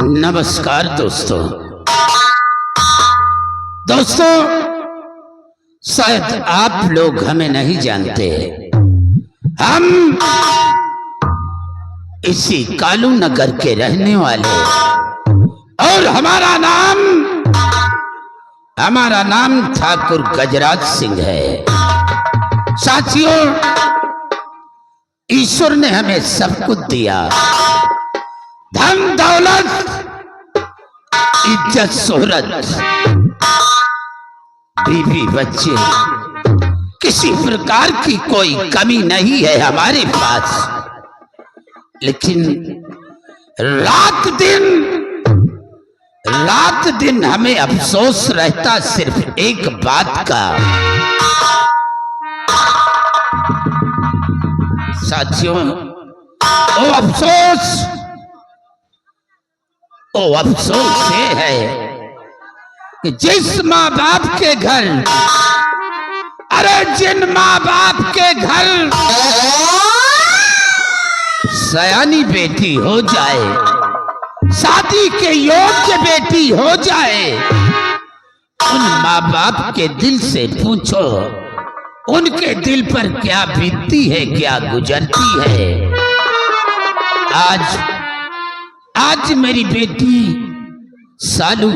नमस्कार दोस्तों। शायद आप लोग हमें नहीं जानते। हम इसी कालू नगर के रहने वाले और हमारा नाम ठाकुर गजराज सिंह है। साथियों, ईश्वर ने हमें सब कुछ दिया, धन दौलत, इज्जत शोहरत, बीवी बच्चे, किसी प्रकार की कोई कमी नहीं है हमारे पास। लेकिन रात दिन हमें अफसोस रहता सिर्फ एक बात का। साथियों, वो अफसोस ये है कि जिन माँ बाप के घर सयानी बेटी हो जाए, शादी के योग्य बेटी हो जाए, उन माँ बाप के दिल से पूछो, उनके दिल पर क्या बीतती है, क्या गुजरती है। आज मेरी बेटी सालू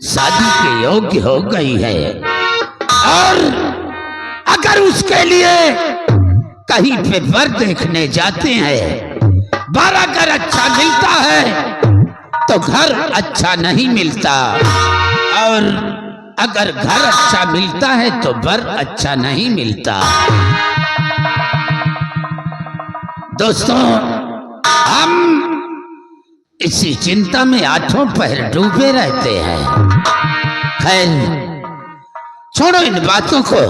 शादी के योग्य हो गई है और अगर उसके लिए कहीं पे वर देखने जाते हैं, वर अगर अच्छा मिलता है तो घर अच्छा नहीं मिलता, और अगर घर अच्छा मिलता है तो वर अच्छा नहीं मिलता। दोस्तों, हम इसी चिंता में आठों पहर डूबे रहते हैं। खैर, छोड़ो इन बातों को।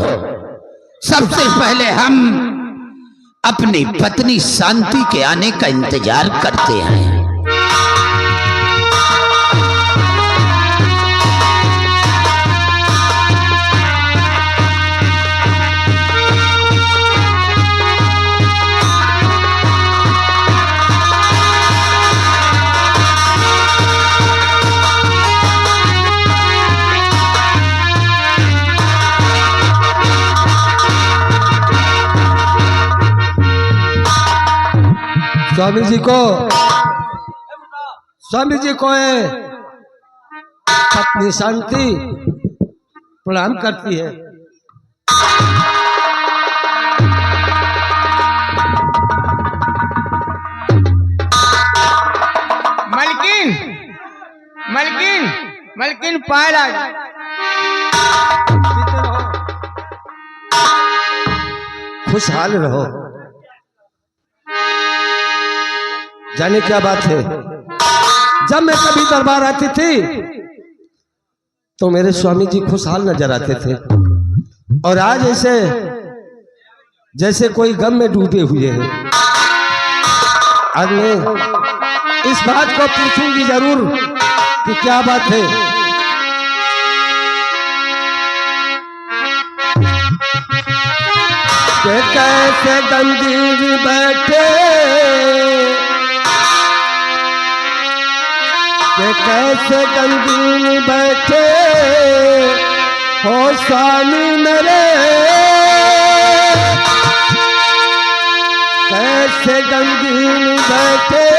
सबसे पहले हम अपनी पत्नी शांति के आने का इंतजार करते हैं। स्वामी जी को पत्नी शांति प्रणाम करती है। मलकिन पायल खुशहाल रहो। जाने क्या बात है, जब मैं कभी दरबार आती थी तो मेरे स्वामी जी खुशहाल नजर आते थे, और आज ऐसे जैसे कोई गम में डूबे हुए हैं। आज मैं इस बात को पूछूंगी जरूर कि क्या बात है। कि कैसे गंदीर बैठे, कि कैसे गंदीर बैठे हो स्वामी मेरे, कैसे गंदीर बैठे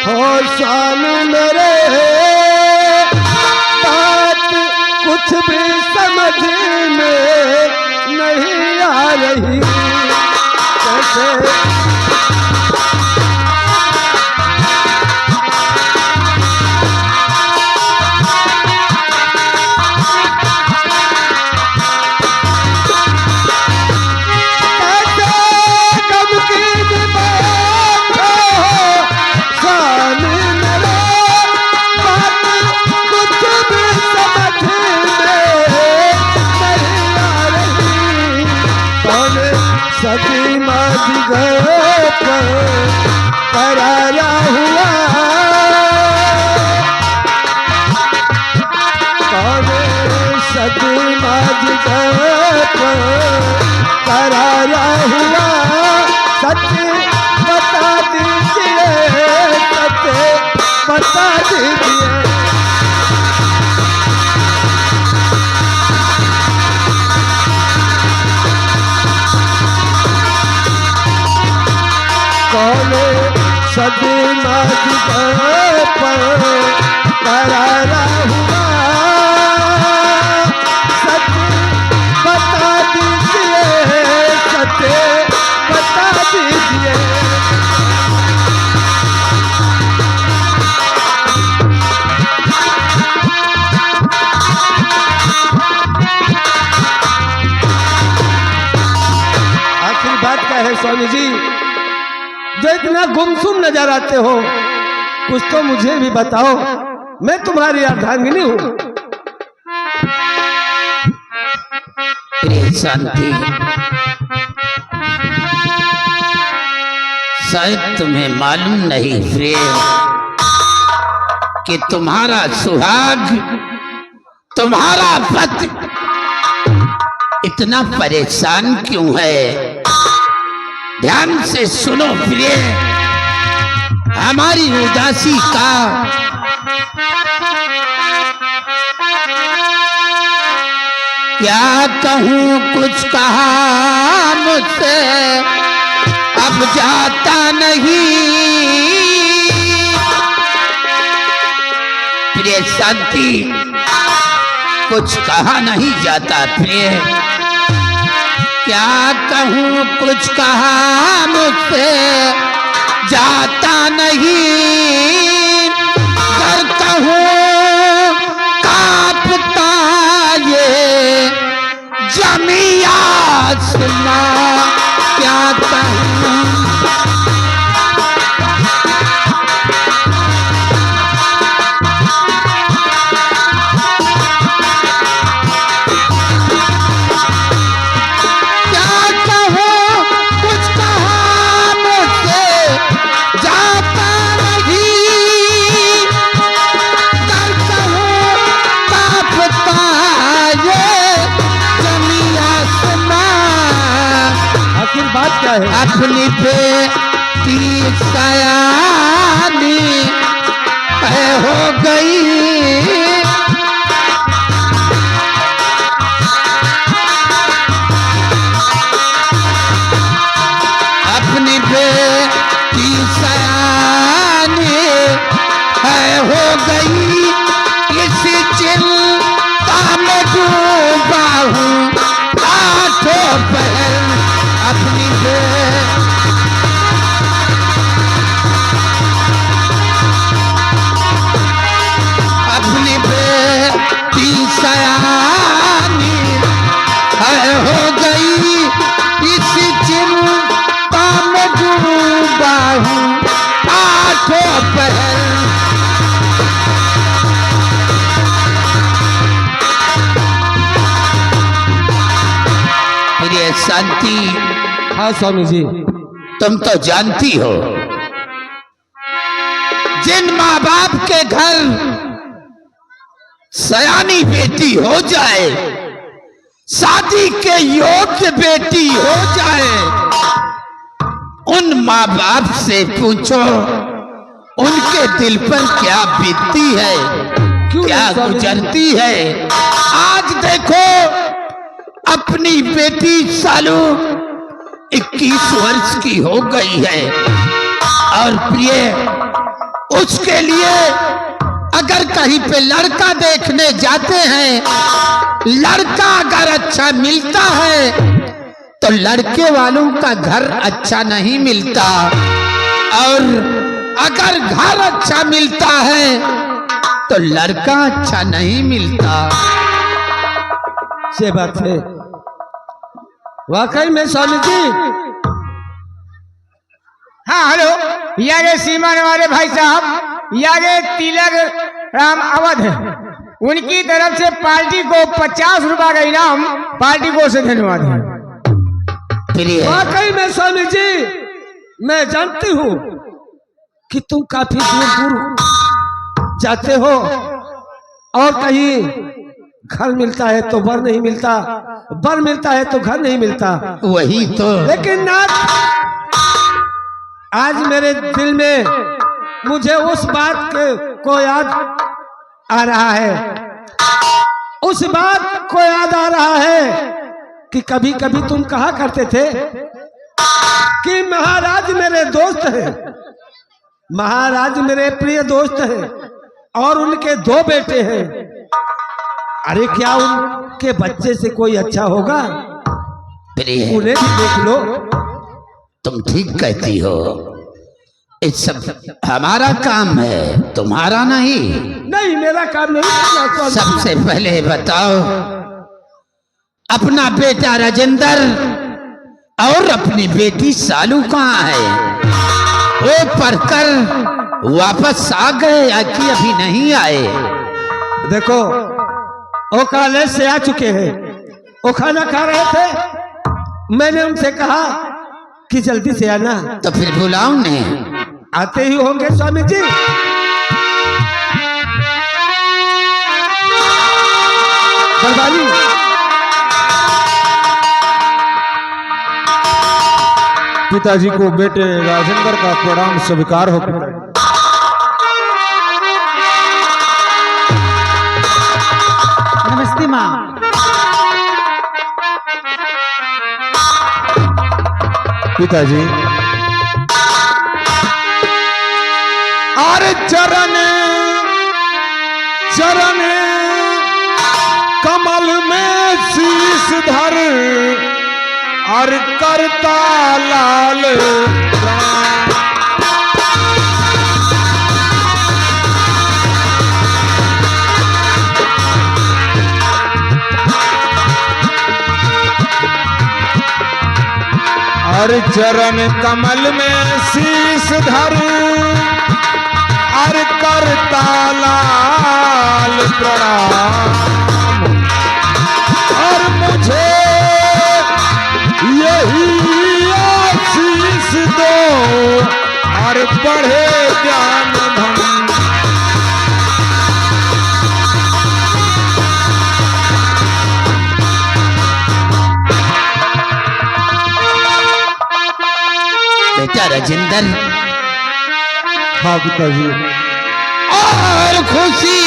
हो स्वामी मेरे। बात कुछ भी समझ में नहीं आ रही, कैसे सती माझी करारा हुआ, कौन सती माझी करारा हुआ। सच बता दीजिए, सच सदमद पर करारा हुआ, सत्य बता दीजिए, सत्य बता दीजिए। आखिर बात क्या है स्वामी जी, जो इतना गुमसुम नजर आते हो, कुछ तो मुझे भी बताओ, मैं तुम्हारी अर्धांगिनी हूं। शांति, शायद तुम्हें मालूम नहीं प्रिय कि तुम्हारा सुहाग, तुम्हारा पति इतना परेशान क्यों है। ध्यान से सुनो प्रिय, हमारी उदासी का क्या कहूं, कुछ कहा मुझसे अब जाता नहीं। प्रिय शांति, कुछ कहा नहीं जाता प्रिय, क्या कहूं, कुछ कहा मुझसे जाता नहीं। कर कहूं कांपता ये जमी आसमां, क्या कहूं। बात क्या है? अपनी बेटी सयानी हो गई, अपनी बेटी सयानी हो गई, इसी चिंता में डूबा हूँ आठों पहर। अपनी बेटी सयानी हो गई, इस चिंता में डूबा हूँ आठों पहर। प्रिय शांति, हाँ स्वामी जी, तुम तो जानती हो जिन माँ बाप के घर सयानी बेटी हो जाए, शादी के योग्य बेटी हो जाए, उन माँ बाप से पूछो उनके दिल पर क्या बीतती है, क्या गुजरती है। आज देखो अपनी बेटी सालू 21 वर्ष की हो गई है, और प्रिय उसके लिए अगर कहीं पे लड़का देखने जाते हैं, लड़का अगर अच्छा मिलता है तो लड़के वालों का घर अच्छा नहीं मिलता, और अगर घर अच्छा मिलता है तो लड़का अच्छा नहीं मिलता। ये बात है वाकई में स्वामी जी। हाँ हेलो, यागे सीमा वाले भाई साहब, यागे तिलक राम अवध, उनकी तरफ से पार्टी को 50 रुपए का इनाम पार्टी को से धन्यवाद है। वाकई में स्वामी जी, मैं जानती हूँ कि तुम काफी दूर दूर जाते हो और कहीं घर मिलता है तो बर नहीं मिलता, बर मिलता है तो घर नहीं मिलता। वही तो, लेकिन नाथ आज मेरे दिल में मुझे उस बात को याद आ रहा है, उस बात को याद आ रहा है कि कभी कभी तुम कहा करते थे कि महाराज मेरे दोस्त हैं, महाराज मेरे प्रिय दोस्त हैं और उनके 2 बेटे हैं। अरे क्या उनके बच्चे से कोई अच्छा होगा? प्रिय, उन्हें भी देख लो। तुम ठीक कहती हो। इस सब हमारा काम है, तुम्हारा नहीं। नहीं, मेरा काम नहीं। सबसे पहले बताओ, अपना बेटा राजेंद्र और अपनी बेटी सालू कहाँ है? वो पढ़कर वापस आ गए या कि अभी नहीं आए? देखो, वो कॉलेज से आ चुके हैं। वो खाना खा रहे थे। मैंने उनसे कहा कि जल्दी से आना। तो फिर बुलाओ ने। आते ही होंगे स्वामी जी। बरबानी, पिताजी को बेटे राजेंद्र का प्रणाम स्वीकार हो। नमस्ते माँ। पिताजी, अरे चरण चरण कमल में शीश धर और करता लाल प्रणाम। और चरण कमल में शीश धर और करता लाल प्रणाम। और मुझे यही आशीष दो और बढ़े ज्ञान धन। बेटा राजेंद्र, हाँ पिताजी। और खुशी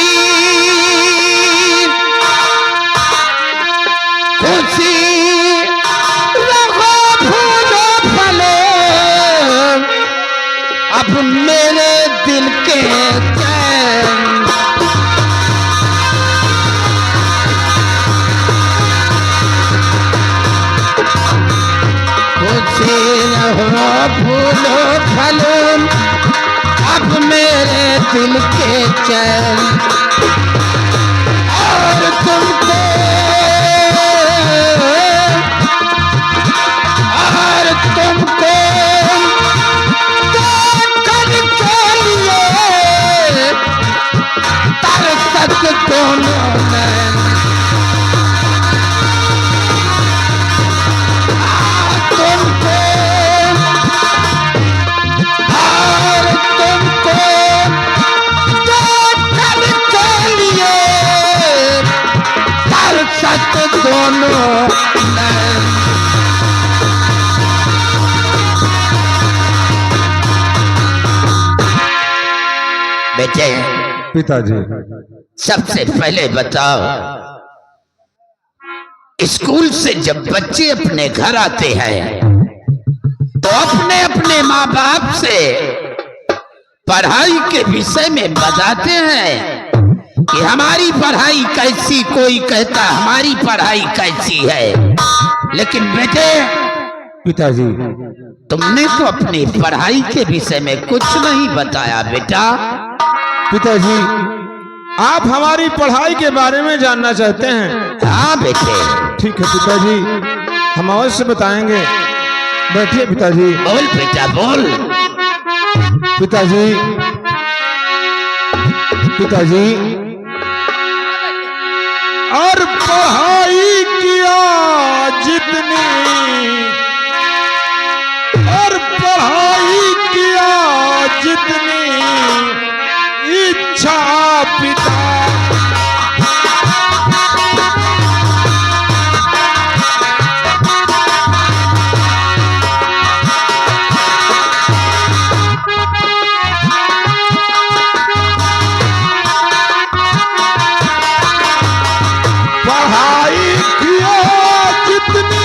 खुशी रहो फूलो फलो अब मेरे दिल के चैन। खुशी रहो फूलो फलो अब मेरे दिल के चैन। और तुमको देखने के लिए तरसत दोनों नैन। तुमको दोनों बेटे, पिताजी, सबसे पहले बताओ, स्कूल से जब बच्चे अपने घर आते हैं तो अपने अपने माँ बाप से पढ़ाई के विषय में बताते हैं कि हमारी पढ़ाई कैसी, कोई कहता हमारी पढ़ाई कैसी है। लेकिन बेटे, पिताजी, तुमने तो अपनी पढ़ाई के विषय में कुछ नहीं बताया बेटा। पिताजी, आप हमारी पढ़ाई के बारे में जानना चाहते हैं? हाँ बेटे। ठीक है पिताजी, हम अवश्य बताएंगे। बैठिए पिताजी। बोल बेटा बोल। पिताजी, पिताजी, और पढ़ाई किया जितनी, और पढ़ाई किया जितनी इच्छा पिता। पढ़ाई किया जितनी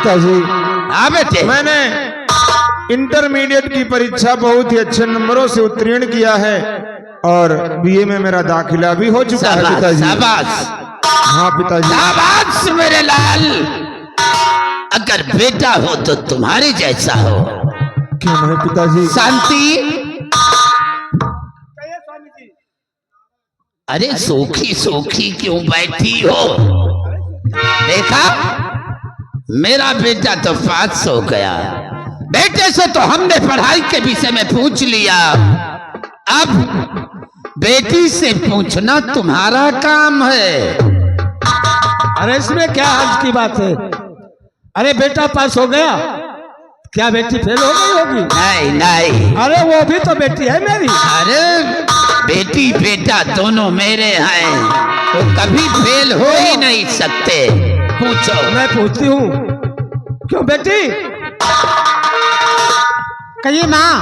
पिताजी हाँ बेटे, मैंने इंटरमीडिएट की परीक्षा बहुत ही अच्छे नंबरों से उत्तीर्ण किया है और बीए में मेरा दाखिला भी हो चुका है शाबाश पिताजी। शाबाश हाँ पिताजी। शाबाश मेरे लाल। अगर बेटा हो तो तुम्हारे जैसा हो। क्यों नहीं पिताजी? शांति, अरे सूखी सूखी क्यों बैठी हो? देखा, मेरा बेटा तो पास हो गया। बेटे से तो हमने पढ़ाई के विषय में पूछ लिया, अब बेटी से पूछना तुम्हारा काम है। अरे इसमें क्या हर्ज की बात है? अरे बेटा पास हो गया, क्या बेटी फेल हो गई होगी? नहीं नहीं, अरे वो भी तो बेटी है मेरी। अरे बेटी बेटा दोनों मेरे हैं, वो कभी फेल हो ही नहीं सकते। पूछो। मैं पूछती हूँ, क्यों बेटी? कहिए माँ।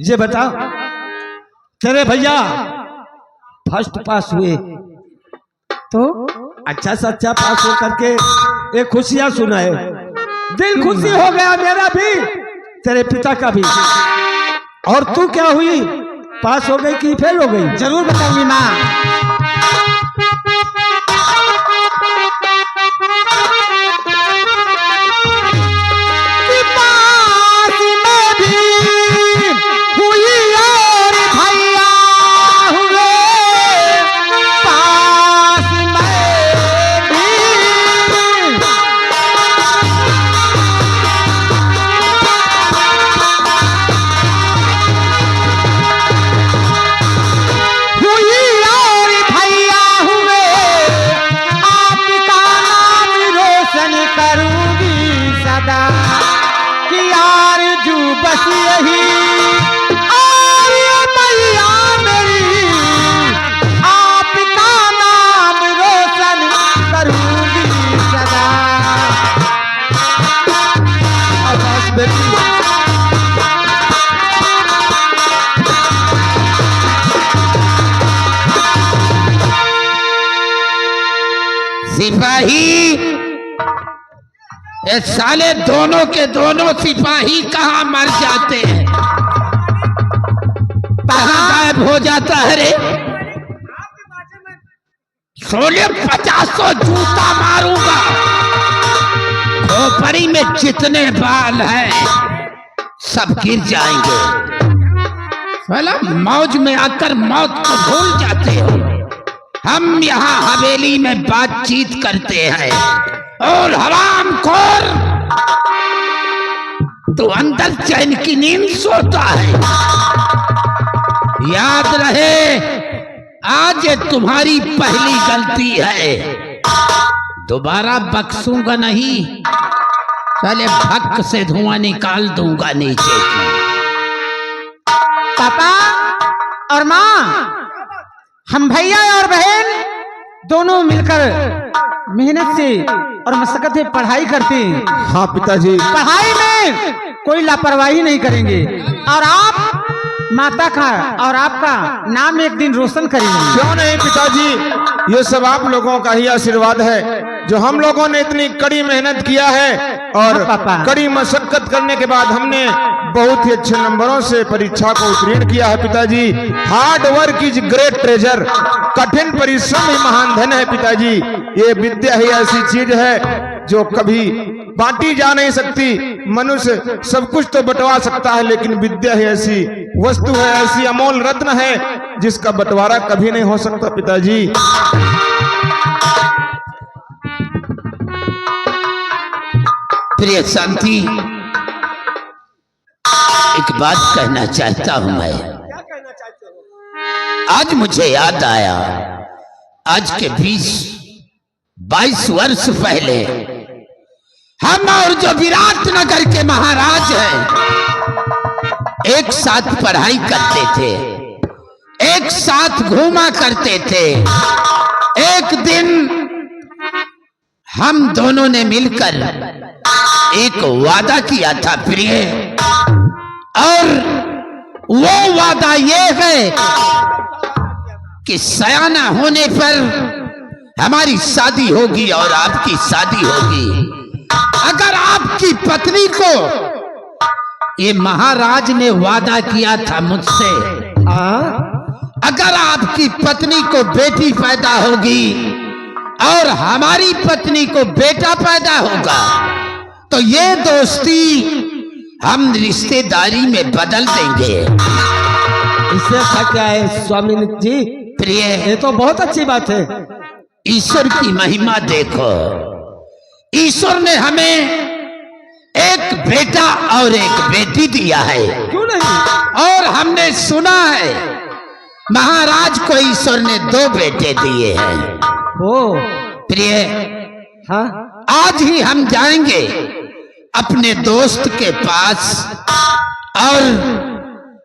ये बता, तेरे भैया फर्स्ट पास हुए तो अच्छा से अच्छा पास हो करके एक खुशियां सुनाए, दिल खुशी हो गया मेरा भी, तेरे पिता का भी। और तू क्या हुई, पास हो गई कि फेल हो गई? जरूर बताऊंगी माँ। सिपाही, ये साले दोनों के दोनों सिपाही कहाँ मर जाते हैं, कहाँ गायब हो जाता है रे? 50 जूता मारूंगा। खोपड़ी में जितने बाल हैं सब गिर जाएंगे। साला मौज में आकर मौत को भूल जाते हो। हम यहाँ हवेली में बातचीत करते हैं और हरामखोर तो अंदर चैन की नींद सोता है। याद रहे, आज ये तुम्हारी पहली गलती है, दोबारा बख्शूंगा नहीं। साले भक्क से धुआं निकाल दूंगा नीचे की। पापा और माँ, हम भैया और बहन दोनों मिलकर मेहनत से और मशक्कत से पढ़ाई करते हैं। हाँ पिताजी। पढ़ाई में कोई लापरवाही नहीं करेंगे और आप माता का और आपका नाम एक दिन रोशन करेंगे। क्यों नहीं पिताजी, ये सब आप लोगों का ही आशीर्वाद है। जो हम लोगों ने इतनी कड़ी मेहनत किया है और कड़ी मशक्कत करने के बाद हमने बहुत ही अच्छे नंबरों से परीक्षा को उत्तीर्ण किया है पिताजी। Hard work is great treasure, कठिन परिश्रम ही महान धन है पिताजी। ये विद्या ही ऐसी चीज है जो कभी बांटी जा नहीं सकती। मनुष्य सब कुछ तो बंटवा सकता है, लेकिन विद्या ही ऐसी वस्तु है, ऐसी अमोल रत्न है जिसका बंटवारा कभी नहीं हो सकता पिताजी। प्रिय शांति, एक बात कहना चाहता हूं मैं। आज मुझे याद आया, आज के 20-22 वर्ष पहले हम और जो विराटनगर के महाराज हैं एक साथ पढ़ाई करते थे, एक साथ घूमा करते थे। एक दिन हम दोनों ने मिलकर एक वादा किया था प्रिय, और वो वादा ये है कि सयाना होने पर हमारी शादी होगी और आपकी शादी होगी। अगर आपकी पत्नी को, ये महाराज ने वादा किया था मुझसे, अगर आपकी पत्नी को बेटी पैदा होगी और हमारी पत्नी को बेटा पैदा होगा तो ये दोस्ती हम रिश्तेदारी में बदल देंगे। इससे अच्छा क्या है स्वामी जी? प्रिय, ये तो बहुत अच्छी बात है। ईश्वर की महिमा देखो। ईश्वर ने हमें एक बेटा और एक बेटी दिया है। क्यों नहीं? और हमने सुना है महाराज को ईश्वर ने 2 बेटे दिए हैं। ओ प्रिय, हाँ, आज ही हम जाएंगे अपने दोस्त के पास और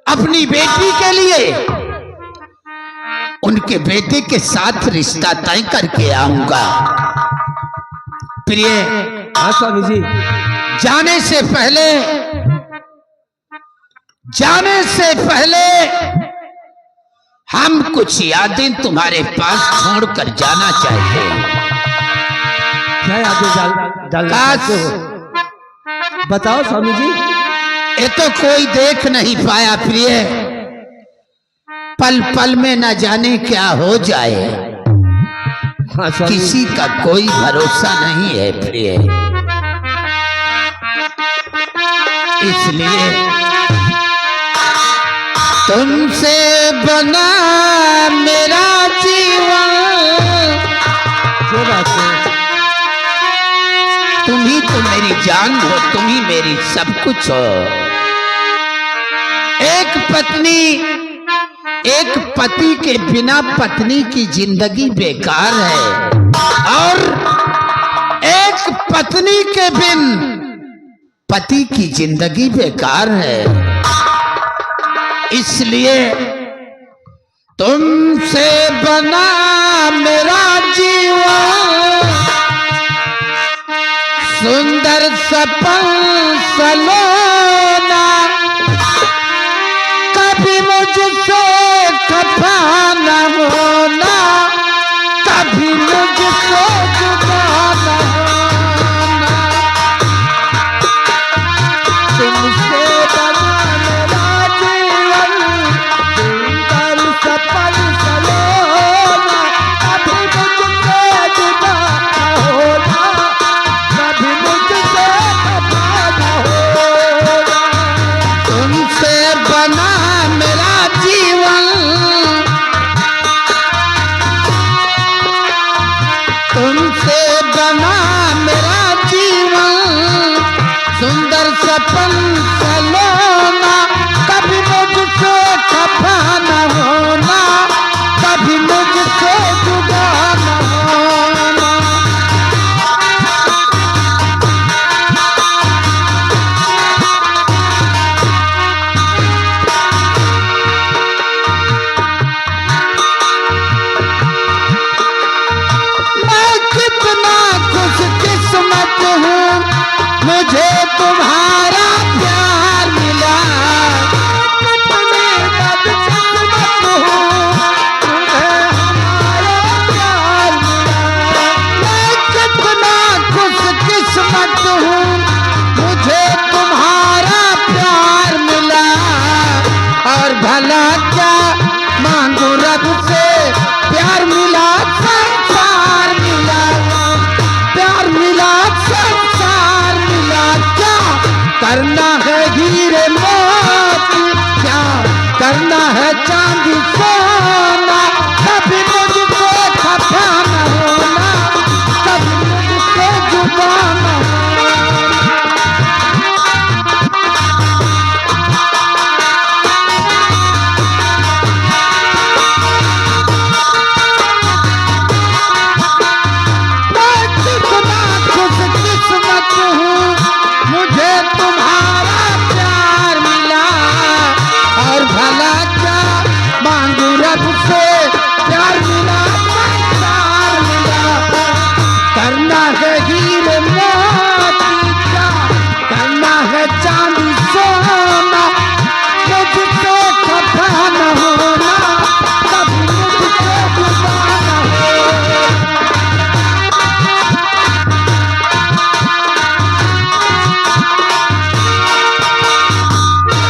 अपनी बेटी के लिए उनके बेटे के साथ रिश्ता तय करके आऊंगा। प्रिय, हाँ स्वामी जी। जाने से पहले हम कुछ यादें तुम्हारे पास छोड़कर जाना चाहिए। क्या यादें डालना चाहते हो? बताओ स्वामी जी। ये तो कोई देख नहीं पाया प्रिय, पल पल में न जाने क्या हो जाए। हाँ स्वामी। किसी का कोई भरोसा नहीं है प्रिय, इसलिए तुमसे बना मेरा जीवन, ये बात है। तुम ही तो मेरी जान हो, तुम ही मेरी सब कुछ हो। एक पति के बिना पत्नी की जिंदगी बेकार है और एक पत्नी के बिन पति की जिंदगी बेकार है। इसलिए तुमसे बना मेरा जीवन, सुंदर सपन सलोना, कभी मुझसे खफा न होना, कभी मुझसे जुदा न होना। तुमसे बना मेरा जीवन, सुंदर सपन सलोना, कभी मुझसे जुदा न होना, कभी मुझसे खफा न होना। तुमसे बना मेरा जीवन, तुमसे बना मेरा जीवन, सुंदर सपन सलोना, कभी मुझसे खफा न होना, कभी मुझसे जुदा न होना। मैं कितना खुशकिस्मत हूँ, मुझे तुम्हारा प्यार मिला। कितनी बदकिस्मत हूँ, मुझे हमारा प्यार मिला। मैं कितना खुशकिस्मत हूँ, मुझे तुम्हारा प्यार मिला। और भला क्या मांगू रब से, प्यार मिला संसार मिला, प्यार मिला संसार मिला, क्या करना